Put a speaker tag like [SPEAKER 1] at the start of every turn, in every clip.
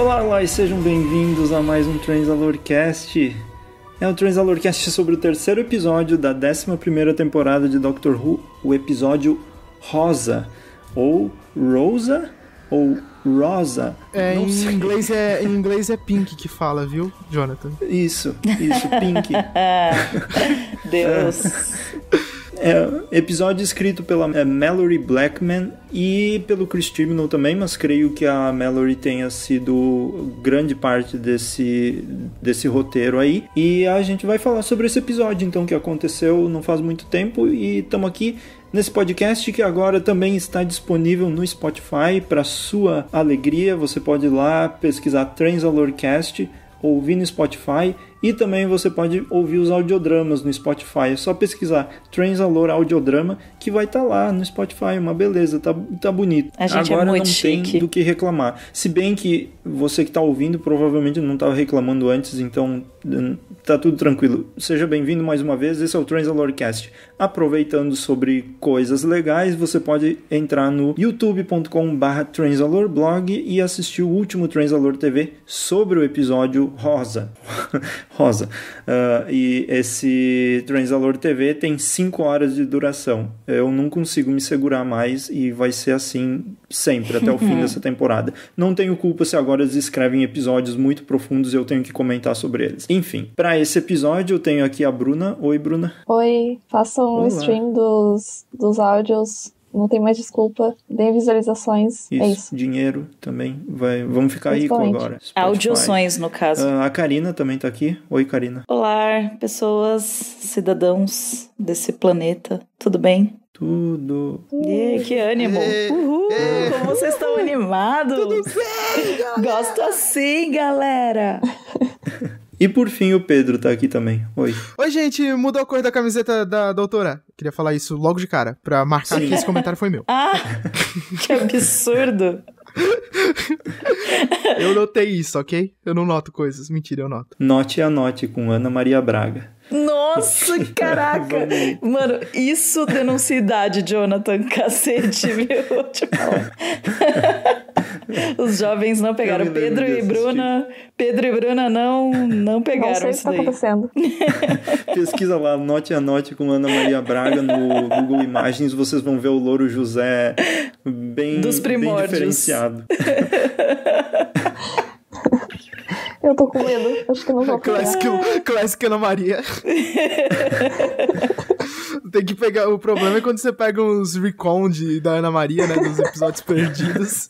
[SPEAKER 1] Olá, olá e sejam bem-vindos a mais um Transalorcast. É um Transalorcast sobre o terceiro episódio da 11ª temporada de Doctor Who, o episódio Rosa, ou Rosa, ou Rosa.
[SPEAKER 2] Em inglês é Pink que fala, viu, Jonathan?
[SPEAKER 1] Isso, Pink.
[SPEAKER 3] Deus.
[SPEAKER 1] Episódio escrito pela Mallory Blackman e pelo Chris Chibnall também, mas creio que a Mallory tenha sido grande parte desse roteiro aí. E a gente vai falar sobre esse episódio, então, que aconteceu não faz muito tempo, e estamos aqui nesse podcast que agora também está disponível no Spotify. Para sua alegria, você pode ir lá pesquisar Transalorcast, ouvir no Spotify, e também você pode ouvir os audiodramas no Spotify. É só pesquisar Transalor Audiodrama que vai estar lá no Spotify. Uma beleza, tá bonito.
[SPEAKER 3] A gente
[SPEAKER 1] agora
[SPEAKER 3] é muito
[SPEAKER 1] não
[SPEAKER 3] chique.
[SPEAKER 1] tem do que reclamar. Se bem que você que está ouvindo provavelmente não estava reclamando antes, então tá tudo tranquilo. Seja bem-vindo mais uma vez. Esse é o Transalorcast. Aproveitando sobre coisas legais, você pode entrar no youtube.com/transalorblog e assistir o último Transalor TV sobre o episódio Rosa. E esse Transalor TV tem 5 horas de duração. Eu não consigo me segurar mais e vai ser assim sempre, até o fim dessa temporada. Não tenho culpa se agora eles escrevem episódios muito profundos e eu tenho que comentar sobre eles. Enfim, para esse episódio eu tenho aqui a Bruna. Oi, Bruna.
[SPEAKER 4] Oi, façam um stream dos áudios. Não tem mais desculpa. Deem visualizações. É isso.
[SPEAKER 1] Dinheiro também. Vamos ficar rico agora. Spotify.
[SPEAKER 3] Audições, no caso.
[SPEAKER 1] A Karina também tá aqui. Oi, Karina.
[SPEAKER 3] Olá, pessoas, cidadãos desse planeta. Tudo bem?
[SPEAKER 1] Tudo.
[SPEAKER 3] Que ânimo. Uhul, como vocês estão animados.
[SPEAKER 2] Tudo bem, galera?
[SPEAKER 3] Gosto assim, galera.
[SPEAKER 1] E por fim o Pedro tá aqui também. Oi.
[SPEAKER 2] Oi, gente, mudou a cor da camiseta da doutora. Queria falar isso logo de cara, pra marcar que esse comentário foi meu.
[SPEAKER 3] Ah, que absurdo.
[SPEAKER 2] Eu notei isso, ok? Eu não noto coisas. Mentira, eu noto.
[SPEAKER 1] Note e anote com Ana Maria Braga.
[SPEAKER 3] Nossa, caraca. Mano, isso denuncia idade, Jonathan. Cacete, viu? Vou te falar. Os jovens não pegaram. Pedro e Bruna não pegaram.
[SPEAKER 4] Não sei o que
[SPEAKER 3] isso
[SPEAKER 4] tá
[SPEAKER 3] daí.
[SPEAKER 4] acontecendo.
[SPEAKER 1] Pesquisa lá, note a note com Ana Maria Braga no Google Imagens, vocês vão ver o Louro José bem,
[SPEAKER 3] dos primórdios.
[SPEAKER 1] bem diferenciado.
[SPEAKER 4] Eu tô com medo. Acho que não vou pegar.
[SPEAKER 2] Classic Ana Maria. Tem que pegar... O problema é quando você pega uns recon da Ana Maria, né? Dos episódios perdidos.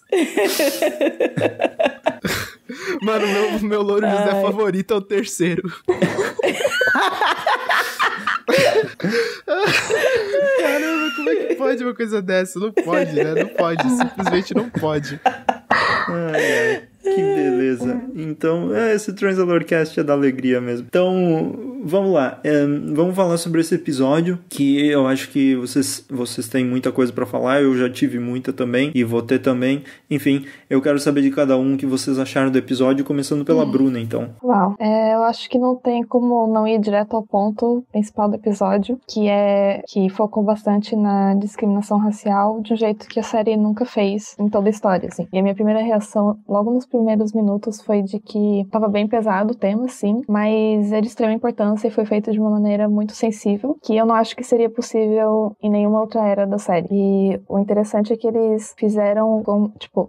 [SPEAKER 2] Mano, meu Louro José favorito é o terceiro. Caramba, como é que pode uma coisa dessa? Não pode, né? Não pode, simplesmente não pode.
[SPEAKER 1] Ai, que beleza. Então, esse Transalorcast é da alegria mesmo. Então, vamos lá. Vamos falar sobre esse episódio, que eu acho que vocês têm muita coisa pra falar. Eu já tive muita também, e vou ter também. Enfim, eu quero saber de cada um o que vocês acharam do episódio, começando pela Bruna, então.
[SPEAKER 4] Uau. Eu acho que não tem como não ir direto ao ponto principal do episódio, que focou bastante na discriminação racial, de um jeito que a série nunca fez em toda a história, assim. E a minha primeira reação, logo nos primeiros minutos, foi de que tava bem pesado o tema, sim, mas é de extrema importância e foi feito de uma maneira muito sensível, que eu não acho que seria possível em nenhuma outra era da série. E o interessante é que eles fizeram,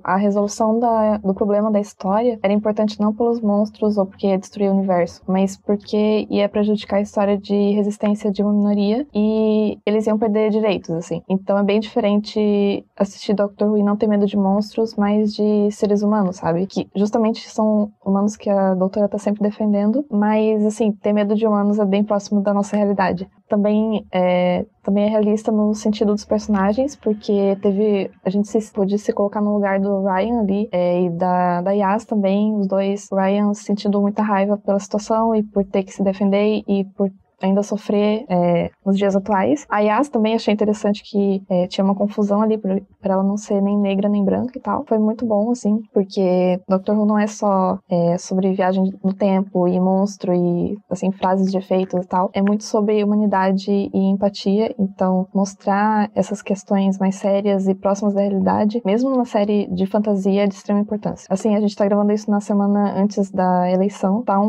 [SPEAKER 4] a resolução do problema da história era importante não pelos monstros ou porque ia destruir o universo, mas porque ia prejudicar a história de resistência de uma minoria e eles iam perder direitos, assim. Então é bem diferente assistir Doctor Who e não ter medo de monstros, mas de seres humanos, sabe? Que justamente são humanos que a doutora tá sempre defendendo, mas, assim, ter medo de humanos é bem próximo da nossa realidade. Também é realista no sentido dos personagens, porque a gente pôde se colocar no lugar do Ryan ali, e da Yas também, os dois, o Ryan sentindo muita raiva pela situação e por ter que se defender e por ainda sofrer nos dias atuais. A Yas também achei interessante que tinha uma confusão ali pra ela não ser nem negra nem branca e tal. Foi muito bom, assim, porque Doctor Who não é só sobre viagem no tempo e monstro e, assim, frases de efeitos e tal. É muito sobre humanidade e empatia. Então, mostrar essas questões mais sérias e próximas da realidade, mesmo numa série de fantasia, é de extrema importância. Assim, a gente tá gravando isso na semana antes da eleição. Tá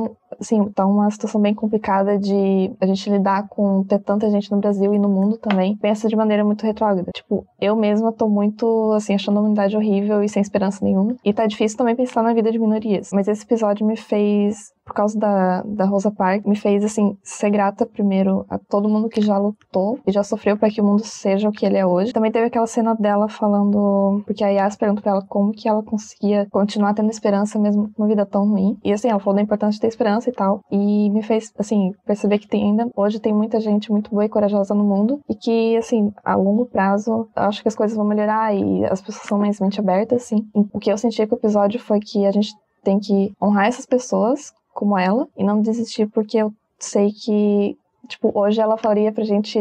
[SPEAKER 4] uma situação bem complicada de a gente lidar com ter tanta gente no Brasil e no mundo também. Pensa de maneira muito retrógrada. Tipo, eu mesma tô muito, assim, achando a humanidade horrível e sem esperança nenhuma. E tá difícil também pensar na vida de minorias. Mas esse episódio me fez, por causa da Rosa Parks, me fez, assim, ser grata primeiro a todo mundo que já lutou e já sofreu pra que o mundo seja o que ele é hoje. Também teve aquela cena dela falando, porque a Yas perguntou pra ela como que ela conseguia continuar tendo esperança mesmo com uma vida tão ruim. E, assim, ela falou da importância de ter esperança e tal. E me fez, assim, perceber que hoje tem muita gente muito boa e corajosa no mundo e que, assim, a longo prazo, eu acho que as coisas vão melhorar e as pessoas são mais mente abertas, assim. O que eu senti com o episódio foi que a gente tem que honrar essas pessoas como ela e não desistir, porque eu sei que, tipo, hoje ela falaria pra gente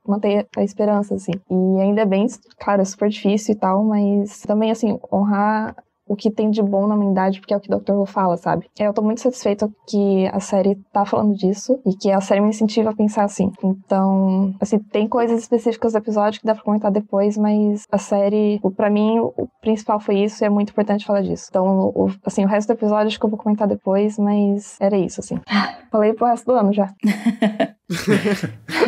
[SPEAKER 4] manter a esperança, assim. E ainda bem, claro, é super difícil e tal, mas também, assim, honrar o que tem de bom na humanidade, porque é o que o Dr. Who fala, sabe? Eu tô muito satisfeita que a série tá falando disso e que a série me incentiva a pensar assim. Então, assim, tem coisas específicas do episódio que dá pra comentar depois, mas a série, pra mim, o principal foi isso e é muito importante falar disso. Então, o resto do episódio acho que eu vou comentar depois, mas era isso, assim. Falei pro resto do ano já.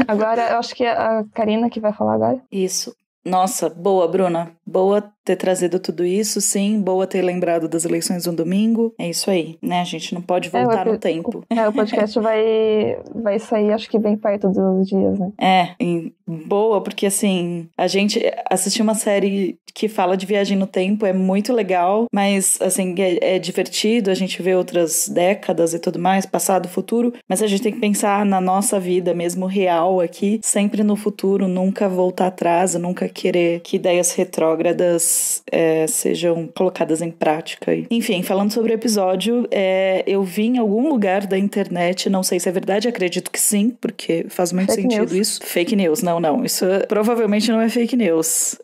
[SPEAKER 4] Agora, eu acho que é a Karina que vai falar agora.
[SPEAKER 3] Isso. Nossa, boa, Bruna. Boa ter trazido tudo isso, sim. Boa ter lembrado das eleições no domingo. É isso aí, né? A gente não pode voltar no tempo.
[SPEAKER 4] O podcast vai sair, acho que bem perto dos dias, né?
[SPEAKER 3] Boa, porque assim, a gente assistir uma série que fala de viagem no tempo é muito legal, mas assim, é divertido, a gente vê outras décadas e tudo mais, passado, futuro, mas a gente tem que pensar na nossa vida mesmo real aqui, sempre no futuro, nunca voltar atrás, nunca querer que ideias retrógradas sejam colocadas em prática. Enfim, falando sobre o episódio, eu vi em algum lugar da internet, não sei se é verdade, acredito que sim, porque faz muito sentido isso. Fake news, não, isso provavelmente não é fake news.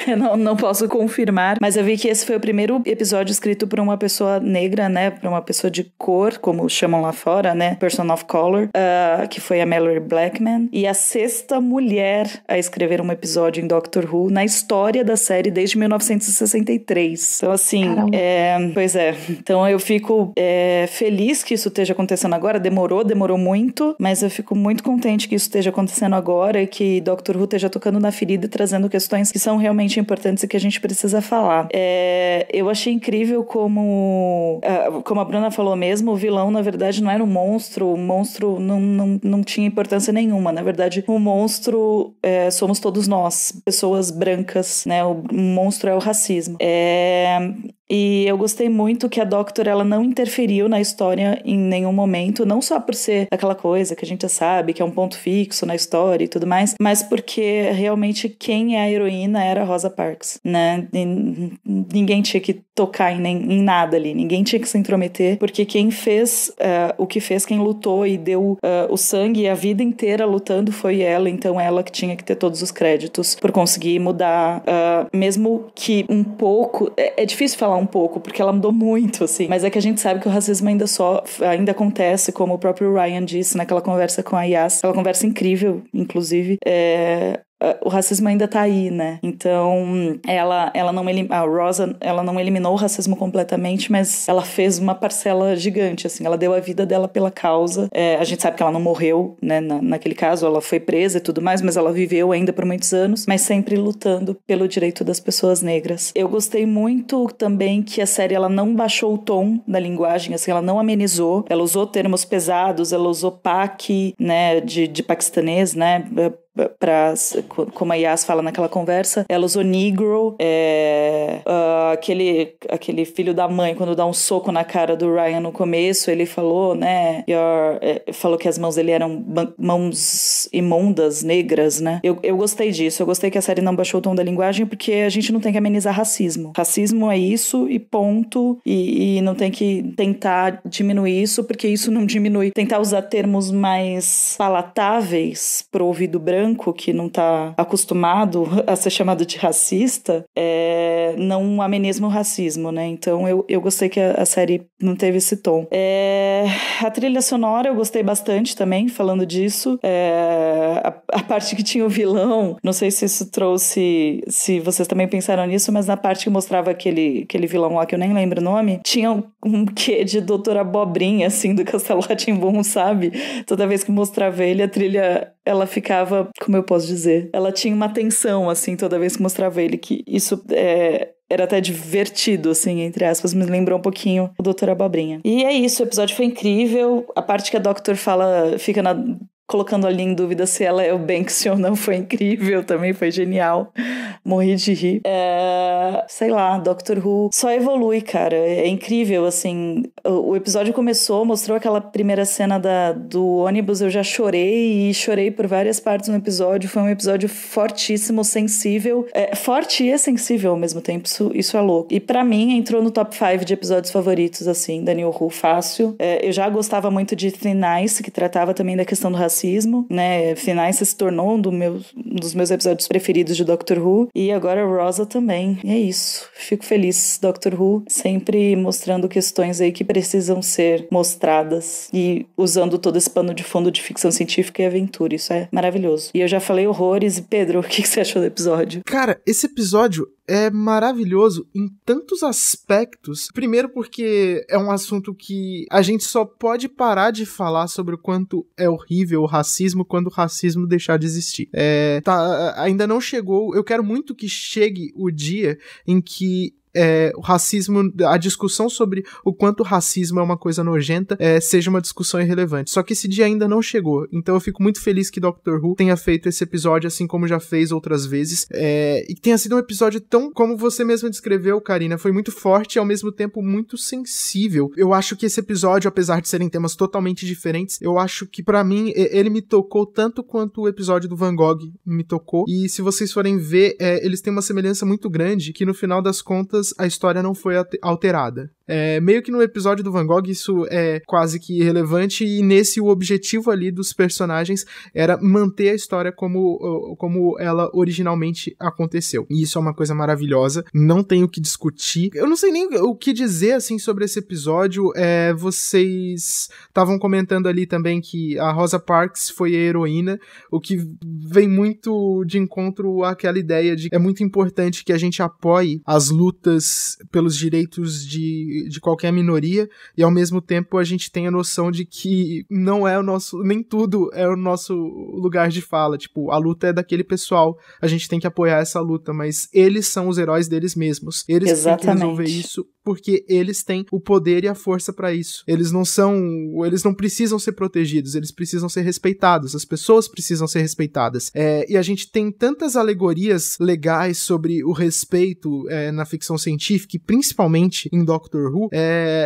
[SPEAKER 3] Eu não posso confirmar, mas eu vi que esse foi o primeiro episódio escrito por uma pessoa negra, né, por uma pessoa de cor, como chamam lá fora, né, person of color, que foi a Malorie Blackman, e a 6ª mulher a escrever um episódio em Doctor Who na história da série desde 1963. Então, assim, pois é. Então, eu fico feliz que isso esteja acontecendo agora. Demorou muito, mas eu fico muito contente que isso esteja acontecendo agora e que Doctor Who esteja tocando na ferida e trazendo questões que são realmente importantes e que a gente precisa falar. Eu achei incrível como a Bruna falou mesmo, o vilão, na verdade, não era um monstro. O monstro não tinha importância nenhuma. Na verdade, o monstro somos todos nós, pessoas brancas, né? O monstro é o racismo. E eu gostei muito que a Doctor, ela não interferiu na história em nenhum momento, não só por ser aquela coisa que a gente já sabe, que é um ponto fixo na história e tudo mais, mas porque realmente quem é a heroína era a Rosa Parks, né? E ninguém tinha que tocar em nada ali, ninguém tinha que se intrometer, porque quem fez o que fez, quem lutou e deu o sangue e a vida inteira lutando foi ela, então ela que tinha que ter todos os créditos por conseguir mudar, mesmo que um pouco, é difícil falar um pouco, porque ela mudou muito, assim, mas é que a gente sabe que o racismo ainda acontece, como o próprio Ryan disse naquela conversa com a Yas, aquela conversa incrível, inclusive, o racismo ainda tá aí, né? Então, a Rosa, ela não eliminou o racismo completamente, mas ela fez uma parcela gigante, assim, ela deu a vida dela pela causa. A gente sabe que ela não morreu, né? Naquele caso, ela foi presa e tudo mais, mas ela viveu ainda por muitos anos, mas sempre lutando pelo direito das pessoas negras. Eu gostei muito também que a série, ela não baixou o tom da linguagem, assim, ela não amenizou, ela usou termos pesados, ela usou paqui, né, de paquistanês, né, como a Yas fala naquela conversa, ela usou Negro, aquele filho da mãe, quando dá um soco na cara do Ryan no começo, ele falou, né, falou que as mãos dele eram mãos imundas, negras, né? Eu gostei disso, eu gostei que a série não baixou o tom da linguagem, porque a gente não tem que amenizar racismo. Racismo é isso e ponto, e não tem que tentar diminuir isso, porque isso não diminui. Tentar usar termos mais palatáveis pro ouvido branco, que não tá acostumado a ser chamado de racista, não ameniza o racismo, né? Então eu gostei que a série não teve esse tom. A trilha sonora eu gostei bastante também, falando disso. A parte que tinha o vilão, não sei se isso trouxe, se vocês também pensaram nisso, mas na parte que mostrava aquele vilão lá, que eu nem lembro o nome, tinha um quê de Doutor Abobrinha, assim, do Castelo Rá-Tim-Bum, sabe? Toda vez que mostrava ele, a trilha, ela ficava, como eu posso dizer? Ela tinha uma tensão, assim, toda vez que mostrava ele, que isso era até divertido, assim, entre aspas, me lembrou um pouquinho o Doutor Abobrinha. E é isso, o episódio foi incrível. A parte que a Doctor fica colocando ali em dúvida se ela é o Banksy ou não, foi incrível, também foi genial. Morri de rir. Sei lá, Doctor Who só evolui, cara. É incrível, assim. O episódio começou, mostrou aquela primeira cena do ônibus, eu já chorei e chorei por várias partes no episódio. Foi um episódio fortíssimo, sensível. Forte e sensível ao mesmo tempo, isso é louco. E pra mim, entrou no top 5 de episódios favoritos, assim, da New Who, fácil. Eu já gostava muito de Thin Ice, que tratava também da questão do racismo, né? Thin Ice se tornou um dos meus episódios preferidos de Doctor Who. E agora Rosa também. E é isso. Fico feliz. Doctor Who sempre mostrando questões aí que precisam ser mostradas e usando todo esse pano de fundo de ficção científica e aventura. Isso é maravilhoso. E eu já falei horrores. E Pedro, o que você achou do episódio?
[SPEAKER 2] Cara, esse episódio é maravilhoso em tantos aspectos. Primeiro porque é um assunto que a gente só pode parar de falar sobre o quanto é horrível o racismo quando o racismo deixar de existir. Ainda não chegou, eu quero muito que chegue o dia em que o racismo, a discussão sobre o quanto o racismo é uma coisa nojenta, seja uma discussão irrelevante. Só que esse dia ainda não chegou. Então eu fico muito feliz que Doctor Who tenha feito esse episódio, assim como já fez outras vezes. E tenha sido um episódio tão, como você mesma descreveu, Karina, foi muito forte e ao mesmo tempo muito sensível. Eu acho que esse episódio, apesar de serem temas totalmente diferentes, eu acho que pra mim, ele me tocou tanto quanto o episódio do Van Gogh me tocou. E se vocês forem ver, eles têm uma semelhança muito grande, que no final das contas a história não foi alterada. Meio que no episódio do Van Gogh isso é quase que irrelevante, e nesse o objetivo ali dos personagens era manter a história como ela originalmente aconteceu. E isso é uma coisa maravilhosa, não tenho o que discutir. Eu não sei nem o que dizer assim sobre esse episódio. Vocês estavam comentando ali também que a Rosa Parks foi a heroína, o que vem muito de encontro àquela ideia de que é muito importante que a gente apoie as lutas pelos direitos de qualquer minoria, e ao mesmo tempo a gente tem a noção de que não é nem tudo é o nosso lugar de fala. Tipo, a luta é daquele pessoal, a gente tem que apoiar essa luta, mas eles são os heróis deles mesmos. Eles têm que resolver isso porque eles têm o poder e a força pra isso. Eles não precisam ser protegidos, eles precisam ser respeitados, as pessoas precisam ser respeitadas. E a gente tem tantas alegorias legais sobre o respeito na ficção científica, e principalmente em Doctor Who,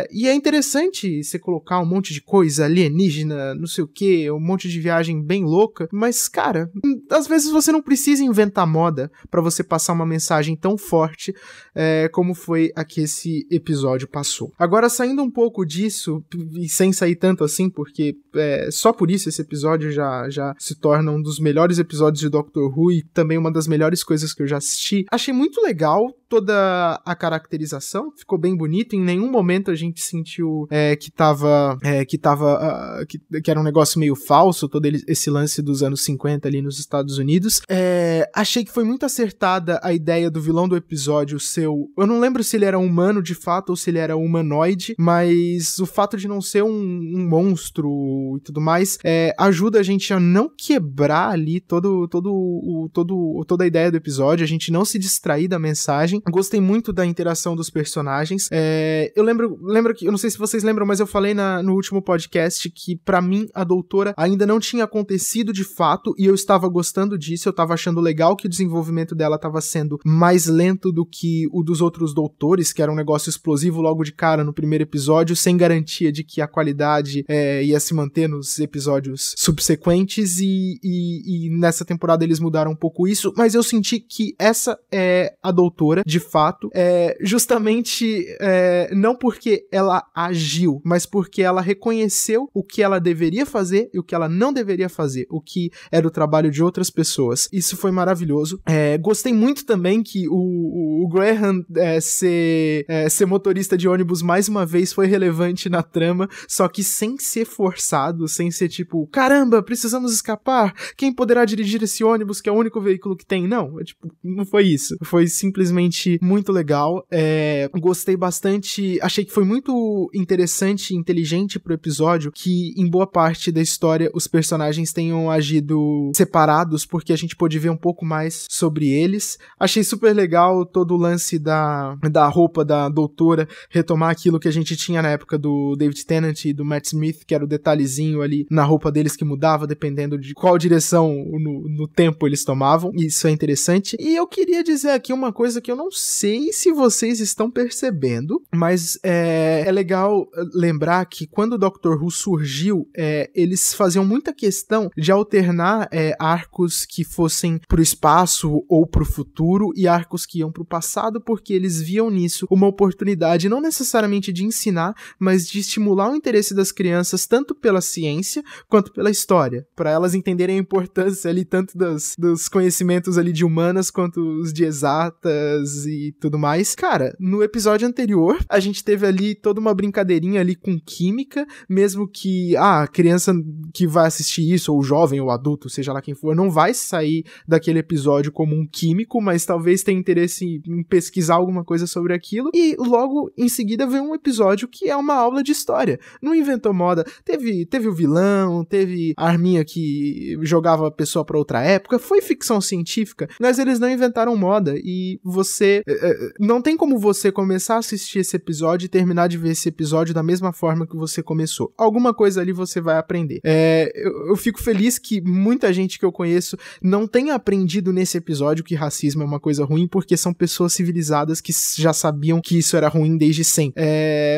[SPEAKER 2] e é interessante você colocar um monte de coisa alienígena, não sei o que, um monte de viagem bem louca, mas, cara, às vezes você não precisa inventar moda pra você passar uma mensagem tão forte como foi a que esse episódio passou. Agora, saindo um pouco disso, e sem sair tanto assim, porque só por isso esse episódio já se torna um dos melhores episódios de Doctor Who e também uma das melhores coisas que eu já assisti. Achei muito legal toda a caracterização, ficou bem bonito, em nenhum momento a gente sentiu que era um negócio meio falso, todo esse lance dos anos 50 ali nos Estados Unidos. Achei que foi muito acertada a ideia do vilão do episódio eu não lembro se ele era humano de fato ou se ele era humanoide, mas o fato de não ser um monstro e tudo mais, ajuda a gente a não quebrar ali toda a ideia do episódio, a gente não se distrair da mensagem, personagem. Gostei muito da interação dos personagens. Eu lembro que, eu não sei se vocês lembram, mas eu falei no último podcast que pra mim a Doutora ainda não tinha acontecido de fato e eu estava gostando disso, eu tava achando legal que o desenvolvimento dela tava sendo mais lento do que o dos outros doutores, que era um negócio explosivo logo de cara no primeiro episódio, sem garantia de que a qualidade ia se manter nos episódios subsequentes e nessa temporada eles mudaram um pouco isso, mas eu senti que essa é a Doutora, de fato, justamente não porque ela agiu, mas porque ela reconheceu o que ela deveria fazer e o que ela não deveria fazer, o que era o trabalho de outras pessoas. Isso foi maravilhoso. Gostei muito também que o Graham ser motorista de ônibus mais uma vez foi relevante na trama, só que sem ser forçado, sem ser tipo, caramba, precisamos escapar, quem poderá dirigir esse ônibus que é o único veículo que tem? Não, não foi isso. Foi simplesmente muito legal. Gostei bastante, achei que foi muito interessante e inteligente pro episódio que em boa parte da história os personagens tenham agido separados, porque a gente pôde ver um pouco mais sobre eles. Achei super legal todo o lance da roupa da Doutora retomar aquilo que a gente tinha na época do David Tennant e do Matt Smith, que era o detalhezinho ali na roupa deles que mudava dependendo de qual direção no tempo eles tomavam. Isso é interessante. E eu queria dizer aqui uma coisa que eu não sei se vocês estão percebendo, mas é legal lembrar que quando o Doctor Who surgiu, eles faziam muita questão de alternar arcos que fossem pro espaço ou pro futuro e arcos que iam pro passado, porque eles viam nisso uma oportunidade não necessariamente de ensinar, mas de estimular o interesse das crianças tanto pela ciência quanto pela história, para elas entenderem a importância ali tanto dos conhecimentos ali de humanas quanto os de exatas e tudo mais. Cara, no episódio anterior a gente teve ali toda uma brincadeirinha ali com química, mesmo que a criança que vai assistir isso, ou o jovem ou adulto, seja lá quem for, não vai sair daquele episódio como um químico, mas talvez tenha interesse em pesquisar alguma coisa sobre aquilo, e logo em seguida vem um episódio que é uma aula de história. Não inventou moda. Teve o vilão, teve a arminha que jogava a pessoa pra outra época, foi ficção científica, mas eles não inventaram moda, e você não tem como você começar a assistir esse episódio e terminar de ver esse episódio da mesma forma que você começou. Alguma coisa ali você vai aprender. Eu fico feliz que muita gente que eu conheço não tenha aprendido nesse episódio que racismo é uma coisa ruim, porque são pessoas civilizadas que já sabiam que isso era ruim desde sempre.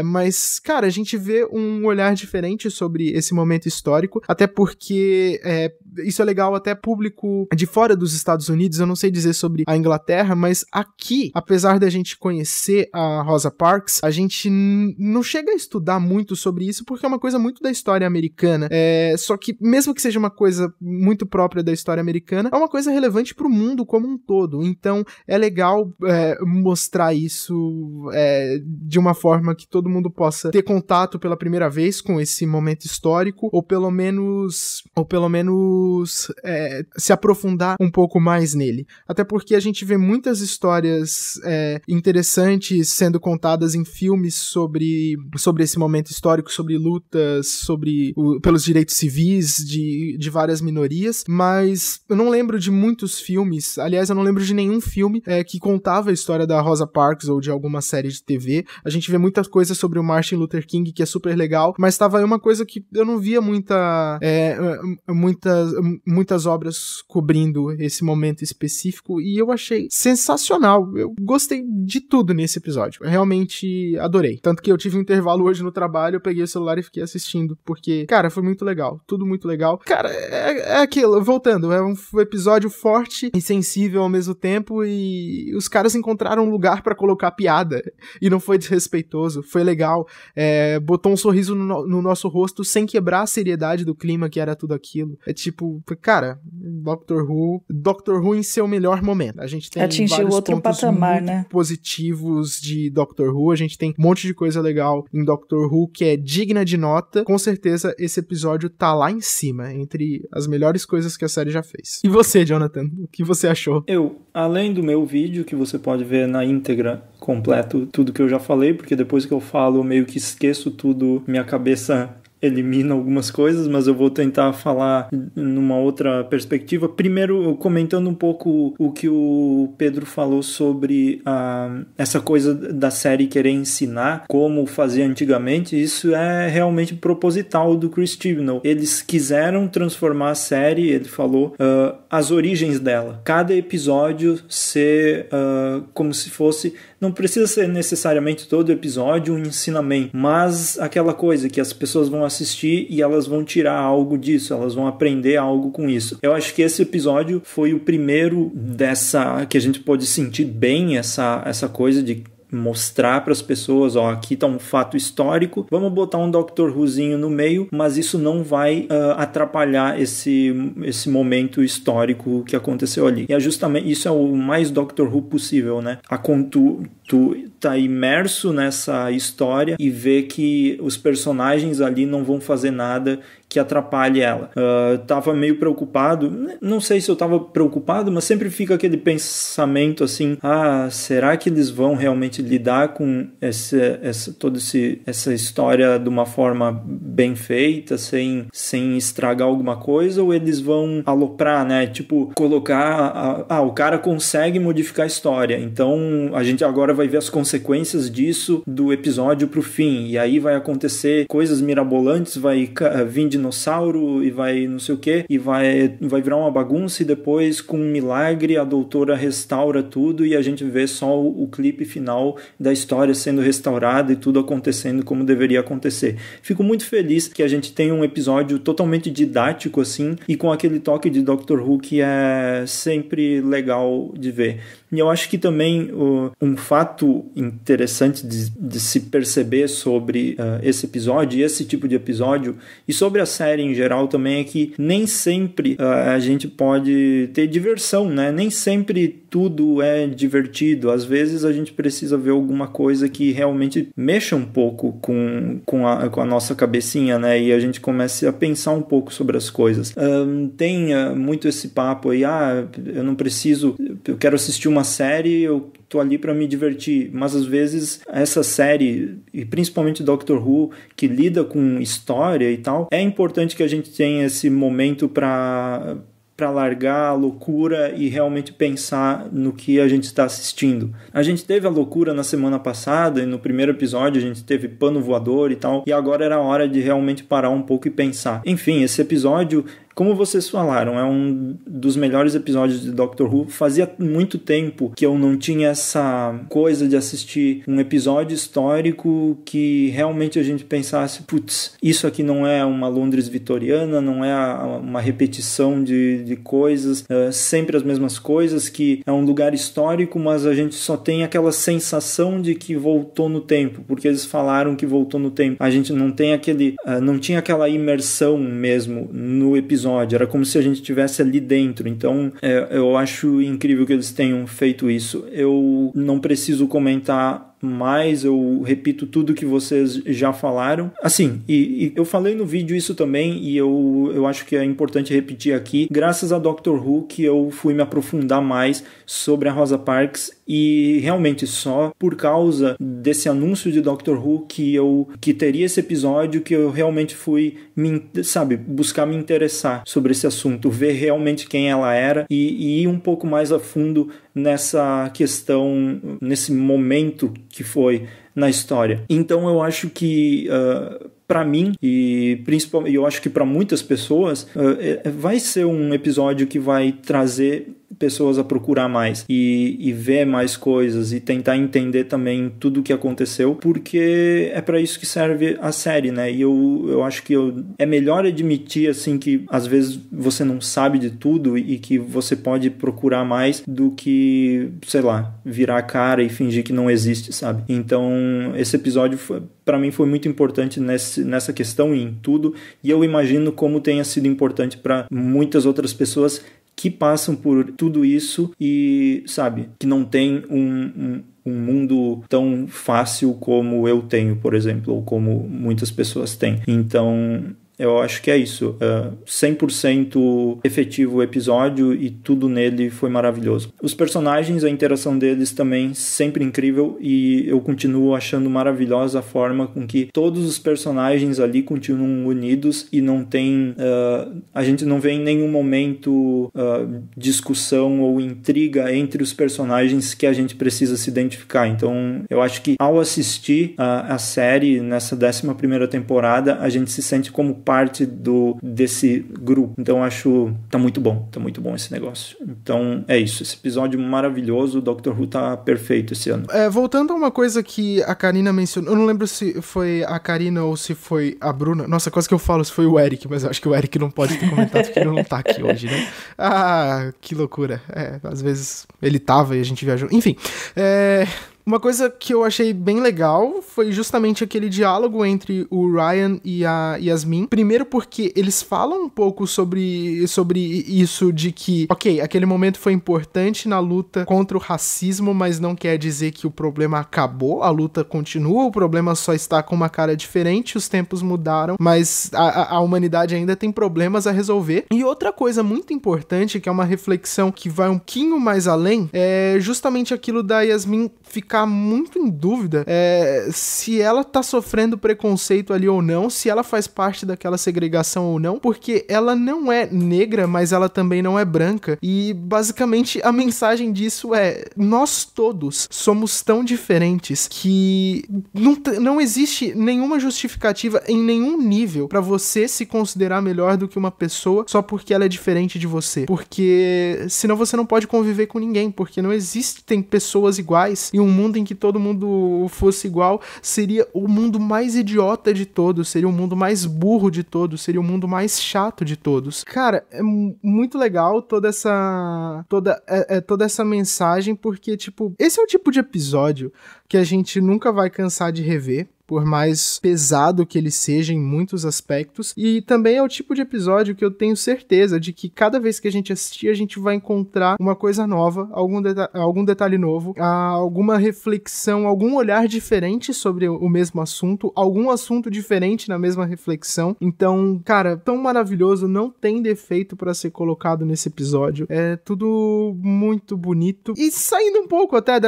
[SPEAKER 2] Mas, cara, a gente vê um olhar diferente sobre esse momento histórico, até porque isso é legal até público de fora dos Estados Unidos. Eu não sei dizer sobre a Inglaterra, mas aqui, apesar da gente conhecer a Rosa Parks, a gente não chega a estudar muito sobre isso, porque é uma coisa muito da história americana. Só que, mesmo que seja uma coisa muito própria da história americana, é uma coisa relevante pro mundo como um todo. Então, é legal mostrar isso de uma forma que todo mundo possa ter contato pela primeira vez com esse momento histórico, ou pelo menos se aprofundar um pouco mais nele. Até porque a gente vê muitas histórias interessantes sendo contadas em filmes sobre esse momento histórico, sobre lutas, pelos direitos civis de várias minorias, mas eu não lembro de muitos filmes, aliás, eu não lembro de nenhum filme que contava a história da Rosa Parks ou de alguma série de TV. A gente vê muitas coisas sobre o Martin Luther King, que é super legal, mas tava aí uma coisa que eu não via muitas obras cobrindo esse momento específico, e eu achei sensacional. Eu gostei de tudo nesse episódio. Eu realmente adorei. Tanto que eu tive um intervalo hoje no trabalho, eu peguei o celular e fiquei assistindo, porque, cara, foi muito legal. Tudo muito legal. Cara, é aquilo, voltando, é um episódio forte e sensível ao mesmo tempo, e os caras encontraram um lugar pra colocar piada, e não foi desrespeitoso, foi legal, botou um sorriso no nosso rosto sem quebrar a seriedade do clima que era tudo aquilo. É tipo, cara, Doctor Who em seu melhor momento. A gente tem
[SPEAKER 3] atingiu
[SPEAKER 2] vários
[SPEAKER 3] outro
[SPEAKER 2] pontos
[SPEAKER 3] patamar,
[SPEAKER 2] muito
[SPEAKER 3] né?
[SPEAKER 2] positivos de Doctor Who, a gente tem um monte de coisa legal em Doctor Who que é digna de nota. Com certeza esse episódio tá lá em cima, entre as melhores coisas que a série já fez. E você, Jonathan, o que você achou?
[SPEAKER 1] Além do meu vídeo, que você pode ver na íntegra, completo, tudo que eu já falei, porque depois que eu falo, eu meio que esqueço tudo, minha cabeça elimina algumas coisas, mas eu vou tentar falar numa outra perspectiva. Primeiro, comentando um pouco o que o Pedro falou sobre essa coisa da série querer ensinar como fazia antigamente. Isso é realmente proposital do Chris Chibnall. Eles quiseram transformar a série, ele falou, as origens dela. Cada episódio ser como se fosse... Não precisa ser necessariamente todo episódio um ensinamento, mas aquela coisa que as pessoas vão assistir e elas vão tirar algo disso, elas vão aprender algo com isso. Eu acho que esse episódio foi o primeiro dessa... que a gente pôde sentir bem essa coisa de mostrar para as pessoas, ó, aqui tá um fato histórico, vamos botar um Doctor Whozinho no meio, mas isso não vai atrapalhar esse momento histórico que aconteceu ali. E é justamente isso, é o mais Doctor Who possível, né? Tu tá imerso nessa história e vê que os personagens ali não vão fazer nada que atrapalhe ela. Tava meio preocupado, não sei se eu tava preocupado, mas sempre fica aquele pensamento assim, será que eles vão realmente lidar com toda essa história de uma forma bem feita, sem estragar alguma coisa, ou eles vão aloprar, né? Tipo, colocar, o cara consegue modificar a história, então a gente agora vai ver as consequências disso do episódio pro fim, e aí vai acontecer coisas mirabolantes, vai vir dinossauro e vai não sei o que, e vai virar uma bagunça, e depois com um milagre a doutora restaura tudo e a gente vê só o clipe final da história sendo restaurada e tudo acontecendo como deveria acontecer. Fico muito feliz que a gente tenha um episódio totalmente didático assim, e com aquele toque de Doctor Who que é sempre legal de ver. E eu acho que também um fato interessante de se perceber sobre esse episódio e esse tipo de episódio, e sobre a série em geral também, é que nem sempre a gente pode ter diversão, né? Nem sempre tudo é divertido. Às vezes a gente precisa ver alguma coisa que realmente mexa um pouco com a nossa cabecinha, né? E a gente comece a pensar um pouco sobre as coisas. Tem muito esse papo aí, eu não preciso, eu quero assistir uma série, eu tô ali para me divertir, mas às vezes essa série, e principalmente Doctor Who, que lida com história e tal, é importante que a gente tenha esse momento para largar a loucura e realmente pensar no que a gente está assistindo. A gente teve a loucura na semana passada, e no primeiro episódio a gente teve pano voador e tal, e agora era a hora de realmente parar um pouco e pensar. Enfim, esse episódio, como vocês falaram, é um dos melhores episódios de Doctor Who. Fazia muito tempo que eu não tinha essa coisa de assistir um episódio histórico que realmente a gente pensasse, putz, isso aqui não é uma Londres vitoriana, não é uma repetição de coisas, sempre as mesmas coisas, que é um lugar histórico, mas a gente só tem aquela sensação de que voltou no tempo, porque eles falaram que voltou no tempo. A gente não tem não tinha aquela imersão mesmo no episódio. Era como se a gente estivesse ali dentro. Então eu acho incrível que eles tenham feito isso. Eu não preciso comentar mais, eu repito tudo que vocês já falaram. Assim, e eu falei no vídeo isso também, e eu acho que é importante repetir aqui, graças a Doctor Who que eu fui me aprofundar mais sobre a Rosa Parks, e realmente só por causa desse anúncio de Doctor Who que teria esse episódio, que eu realmente fui buscar me interessar sobre esse assunto, ver realmente quem ela era e ir um pouco mais a fundo nessa questão, nesse momento que foi na história. Então eu acho que para mim, e principalmente eu acho que para muitas pessoas, vai ser um episódio que vai trazer pessoas a procurar mais e ver mais coisas e tentar entender também tudo o que aconteceu, porque é para isso que serve a série, né? E eu acho que é melhor admitir assim que às vezes você não sabe de tudo e que você pode procurar mais do que, sei lá, virar a cara e fingir que não existe, sabe? Então esse episódio para mim foi muito importante nessa questão e em tudo, e eu imagino como tenha sido importante para muitas outras pessoas que passam por tudo isso e, sabe, que não tem um mundo tão fácil como eu tenho, por exemplo, ou como muitas pessoas têm. Então, eu acho que é isso. 100% efetivo o episódio e tudo nele foi maravilhoso. Os personagens, a interação deles também sempre incrível, e eu continuo achando maravilhosa a forma com que todos os personagens ali continuam unidos e não tem... a gente não vê em nenhum momento discussão ou intriga entre os personagens que a gente precisa se identificar. Então, eu acho que ao assistir a série nessa 11ª temporada, a gente se sente como parte desse grupo. Então, acho tá muito bom esse negócio. Então, é isso. Esse episódio maravilhoso. O Doctor Who tá perfeito esse ano.
[SPEAKER 2] Voltando a uma coisa que a Karina mencionou, eu não lembro se foi a Karina ou se foi a Bruna. Nossa, quase que eu falo se foi o Eric, mas eu acho que o Eric não pode ter comentado porque ele não tá aqui hoje, né? Ah, que loucura. Às vezes ele tava e a gente viajou. Enfim, uma coisa que eu achei bem legal foi justamente aquele diálogo entre o Ryan e a Yasmin. Primeiro porque eles falam um pouco sobre isso de que, ok, aquele momento foi importante na luta contra o racismo, mas não quer dizer que o problema acabou, a luta continua, o problema só está com uma cara diferente, os tempos mudaram, mas a humanidade ainda tem problemas a resolver. E outra coisa muito importante, que é uma reflexão que vai um pouquinho mais além, é justamente aquilo da Yasmin ficar muito em dúvida se ela tá sofrendo preconceito ali ou não, se ela faz parte daquela segregação ou não, porque ela não é negra, mas ela também não é branca, e basicamente a mensagem disso é: nós todos somos tão diferentes que não existe nenhuma justificativa em nenhum nível pra você se considerar melhor do que uma pessoa só porque ela é diferente de você, porque senão você não pode conviver com ninguém, porque não existem pessoas iguais, e um mundo em que todo mundo fosse igual seria o mundo mais idiota de todos, seria o mundo mais burro de todos, seria o mundo mais chato de todos. Cara, é muito legal toda essa mensagem, porque, tipo, esse é o tipo de episódio que a gente nunca vai cansar de rever, por mais pesado que ele seja em muitos aspectos, e também é o tipo de episódio que eu tenho certeza de que cada vez que a gente assistir, a gente vai encontrar uma coisa nova, algum detalhe novo, alguma reflexão, algum olhar diferente sobre o mesmo assunto, algum assunto diferente na mesma reflexão. Então, cara, tão maravilhoso, não tem defeito pra ser colocado nesse episódio, é tudo muito bonito, e saindo um pouco até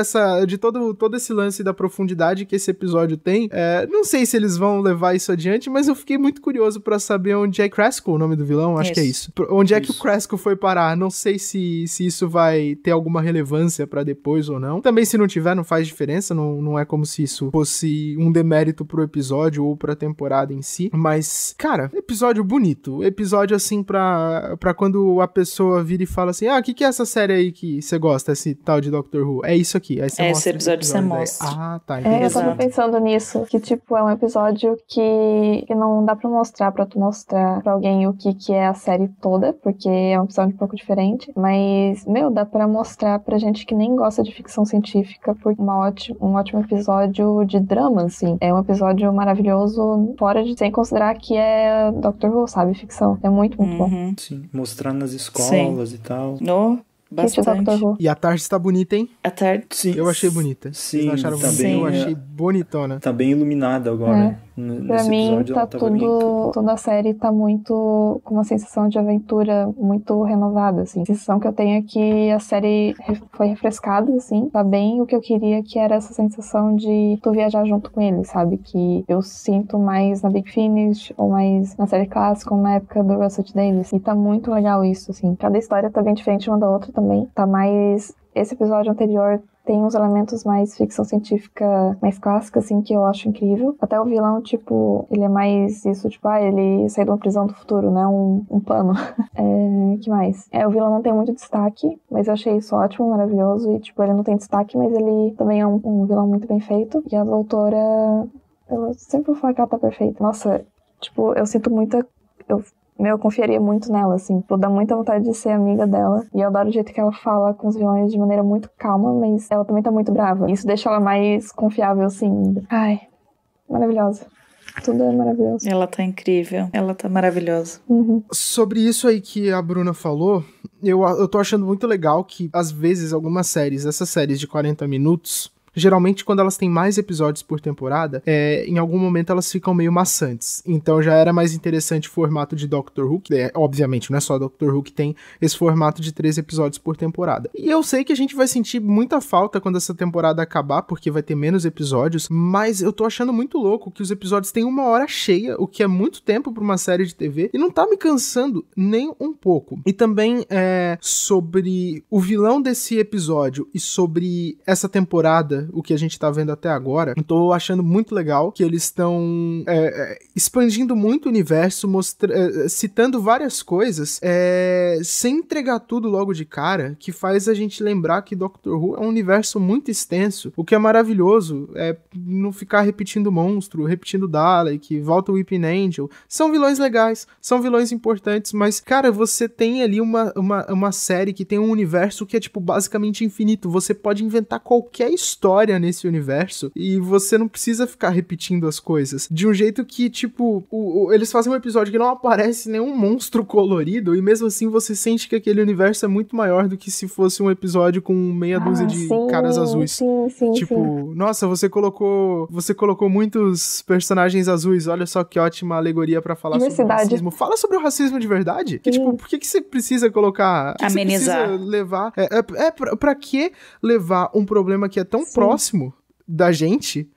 [SPEAKER 2] de todo esse lance da profundidade que esse episódio tem, não sei se eles vão levar isso adiante, mas eu fiquei muito curioso pra saber onde é Kraskell, o nome do vilão, acho que é isso. Onde é que o Kraskell foi parar? Não sei se isso vai ter alguma relevância pra depois ou não. Também se não tiver, não faz diferença, não é como se isso fosse um demérito pro episódio ou pra temporada em si. Mas, cara, episódio bonito. Episódio assim pra quando a pessoa vira e fala assim: o que é essa série aí que você gosta, esse tal de Doctor Who? É isso aqui. Aí você mostra
[SPEAKER 3] esse episódio você mostra.
[SPEAKER 2] Tá,
[SPEAKER 4] eu tava pensando nisso, que tipo, é um episódio que não dá pra tu mostrar pra alguém o que é a série toda, porque é um episódio um pouco diferente, mas, dá pra mostrar pra gente que nem gosta de ficção científica, porque um ótimo episódio de drama, assim. É um episódio maravilhoso, sem considerar que é Doctor Who, sabe? Ficção. É muito, muito bom.
[SPEAKER 1] Sim, mostrar nas escolas e tal.
[SPEAKER 3] Bastante.
[SPEAKER 2] E a tarde está bonita, hein?
[SPEAKER 3] A tarde.
[SPEAKER 1] Sim.
[SPEAKER 2] Eu achei bonita.
[SPEAKER 1] Sim,
[SPEAKER 2] vocês acharam
[SPEAKER 1] tá
[SPEAKER 2] bonita?
[SPEAKER 1] bem,
[SPEAKER 2] Eu achei bonitona.
[SPEAKER 1] Tá bem iluminada agora.
[SPEAKER 4] Pra mim, tá toda a série tá muito com uma sensação de aventura muito renovada, assim. A sensação que eu tenho é que a série foi refrescada, assim. Tá bem o que eu queria, que era essa sensação de tu viajar junto com ele, sabe? Que eu sinto mais na Big Finish, ou mais na série clássica, ou na época do Russell T. Davies. E tá muito legal isso, assim. Cada história tá bem diferente uma da outra também. Tá mais... Esse episódio anterior tem uns elementos mais ficção científica, mais clássica, assim, que eu acho incrível. Até o vilão, tipo, ele é mais isso, tipo, ele saiu de uma prisão do futuro, né? Um pano. Que mais? O vilão não tem muito destaque, mas eu achei isso ótimo, maravilhoso. E, tipo, ele não tem destaque, mas ele também é um vilão muito bem feito. E a doutora... Eu sempre vou falar que ela tá perfeita. Nossa, tipo, eu sinto muita... Eu confiaria muito nela, assim. Dá muita vontade de ser amiga dela. E eu adoro o jeito que ela fala com os vilões de maneira muito calma, mas ela também tá muito brava. Isso deixa ela mais confiável, assim. Ai, maravilhosa. Tudo é maravilhoso.
[SPEAKER 3] Ela tá incrível. Ela tá maravilhosa.
[SPEAKER 2] Sobre isso aí que a Bruna falou, eu tô achando muito legal que, às vezes, algumas séries, essas séries de 40 minutos... geralmente quando elas têm mais episódios por temporada, em algum momento elas ficam meio maçantes. Então já era mais interessante o formato de Doctor Who, que obviamente não é só Doctor Who que tem esse formato de 3 episódios por temporada. E eu sei que a gente vai sentir muita falta quando essa temporada acabar, porque vai ter menos episódios, mas eu tô achando muito louco que os episódios têm 1 hora cheia, o que é muito tempo pra uma série de TV, e não tá me cansando nem um pouco. E também sobre o vilão desse episódio e sobre essa temporada, o que a gente tá vendo até agora, eu tô achando muito legal que eles estão expandindo muito o universo, citando várias coisas, sem entregar tudo logo de cara, que faz a gente lembrar que Doctor Who é um universo muito extenso. O que é maravilhoso é não ficar repetindo monstro, repetindo Dalek, volta o Weeping Angel. São vilões legais, são vilões importantes, mas, cara, você tem ali uma série que tem um universo que é, tipo, basicamente infinito. Você pode inventar qualquer história nesse universo e você não precisa ficar repetindo as coisas. De um jeito que, tipo, eles fazem um episódio que não aparece nenhum monstro colorido e mesmo assim você sente que aquele universo é muito maior do que se fosse um episódio com meia dúzia de caras azuis.
[SPEAKER 4] Sim,
[SPEAKER 2] tipo, nossa, você colocou muitos personagens azuis, olha só que ótima alegoria pra falar sobre o racismo. Fala sobre o racismo de verdade. Que, tipo, por que você precisa colocar...
[SPEAKER 3] Amenizar.
[SPEAKER 2] Você precisa levar... Pra que levar um problema que é tão próximo da gente...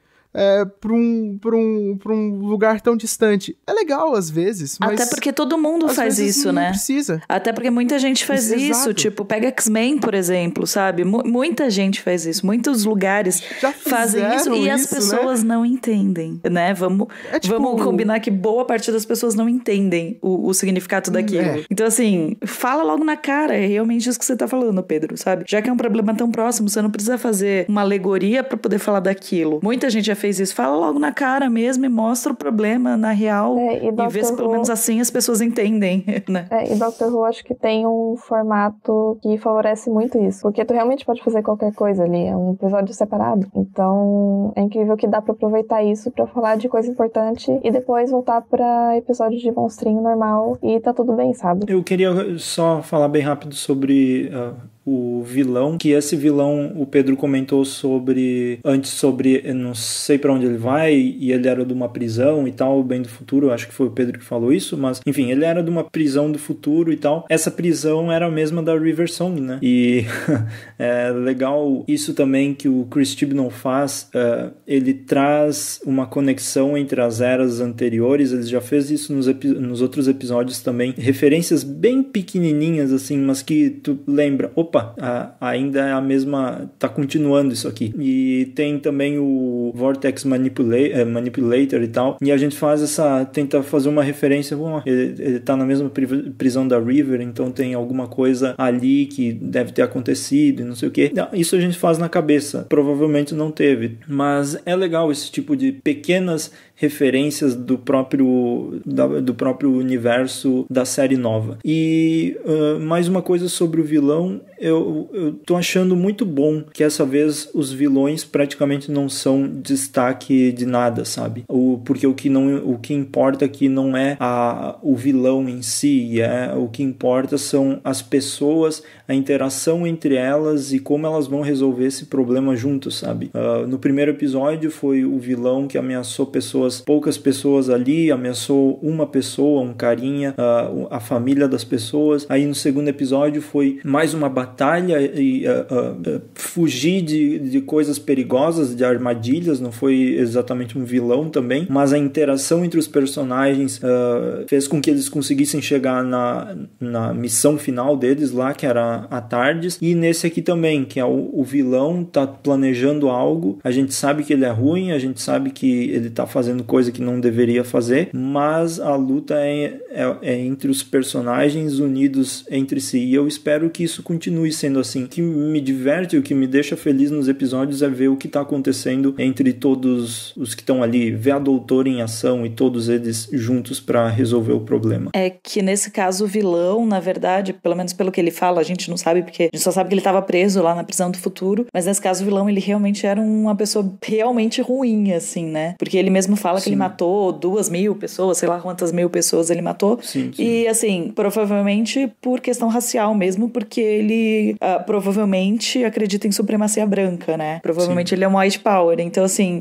[SPEAKER 2] pra um lugar tão distante. É legal, às vezes, mas...
[SPEAKER 3] Até porque todo mundo faz isso, né?
[SPEAKER 2] Não precisa.
[SPEAKER 3] Até porque muita gente faz isso. Tipo, pega X-Men, por exemplo, sabe? Muita gente faz isso. Muitos lugares fazem isso e as pessoas não entendem, né? Vamos combinar que boa parte das pessoas não entendem o significado daquilo. Então, assim, fala logo na cara. É realmente isso que você tá falando, Pedro, sabe? Já que é um problema tão próximo, você não precisa fazer uma alegoria pra poder falar daquilo. Muita gente já fez isso, fala logo na cara mesmo e mostra o problema na real e vê se pelo menos assim as pessoas entendem, né?
[SPEAKER 4] E Doctor Who acho que tem um formato que favorece muito isso, porque tu realmente pode fazer qualquer coisa ali, é um episódio separado, então é incrível que dá pra aproveitar isso pra falar de coisa importante e depois voltar pra episódio de monstrinho normal e tá tudo bem, sabe?
[SPEAKER 1] Eu queria só falar bem rápido sobre... o vilão, que esse vilão o Pedro comentou antes sobre eu não sei pra onde ele vai e ele era de uma prisão e tal, bem do futuro, acho que foi o Pedro que falou isso, mas enfim, ele era de uma prisão do futuro e tal. Essa prisão era a mesma da River Song, né? E é legal isso também que o Chris Chibnall faz, ele traz uma conexão entre as eras anteriores, ele já fez isso nos outros episódios também, referências bem pequenininhas assim, mas que tu lembra, opa, ainda é a mesma, tá continuando isso aqui. E tem também o Vortex Manipulator e tal, e a gente tenta fazer uma referência, ele tá na mesma prisão da River, então tem alguma coisa ali que deve ter acontecido e não sei o que. Isso a gente faz na cabeça, provavelmente não teve, mas é legal esse tipo de pequenas referências do próprio universo da série nova. E mais uma coisa sobre o vilão, eu tô achando muito bom que essa vez os vilões praticamente não são destaque de nada, sabe? Porque o que importa aqui não é o vilão em si, o que importa são as pessoas, a interação entre elas e como elas vão resolver esse problema juntos, sabe? No primeiro episódio foi o vilão que ameaçou poucas pessoas ali, ameaçou uma pessoa, um carinha, a família das pessoas. Aí no segundo episódio foi mais uma batalha e fugir de coisas perigosas, de armadilhas, não foi exatamente um vilão também, mas a interação entre os personagens fez com que eles conseguissem chegar na missão final deles lá, que era a TARDIS, e nesse aqui também, que é o vilão tá planejando algo, a gente sabe que ele é ruim, a gente sabe que ele tá fazendo coisa que não deveria fazer, mas a luta é entre os personagens unidos entre si, e eu espero que isso continue sendo assim. O que me diverte, o que me deixa feliz nos episódios é ver o que está acontecendo entre todos os que estão ali, ver a Doutora em ação e todos eles juntos para resolver o problema.
[SPEAKER 3] É que nesse caso o vilão, na verdade, pelo menos pelo que ele fala, a gente não sabe, porque a gente só sabe que ele estava preso lá na prisão do futuro, mas nesse caso o vilão, ele realmente era uma pessoa realmente ruim, assim, né? Porque ele mesmo fala fala que ele matou 2.000 pessoas, sei lá quantas mil pessoas ele matou.
[SPEAKER 1] Sim.
[SPEAKER 3] E, assim, provavelmente por questão racial mesmo, porque ele provavelmente acredita em supremacia branca, né? Provavelmente ele é um white power. Então, assim,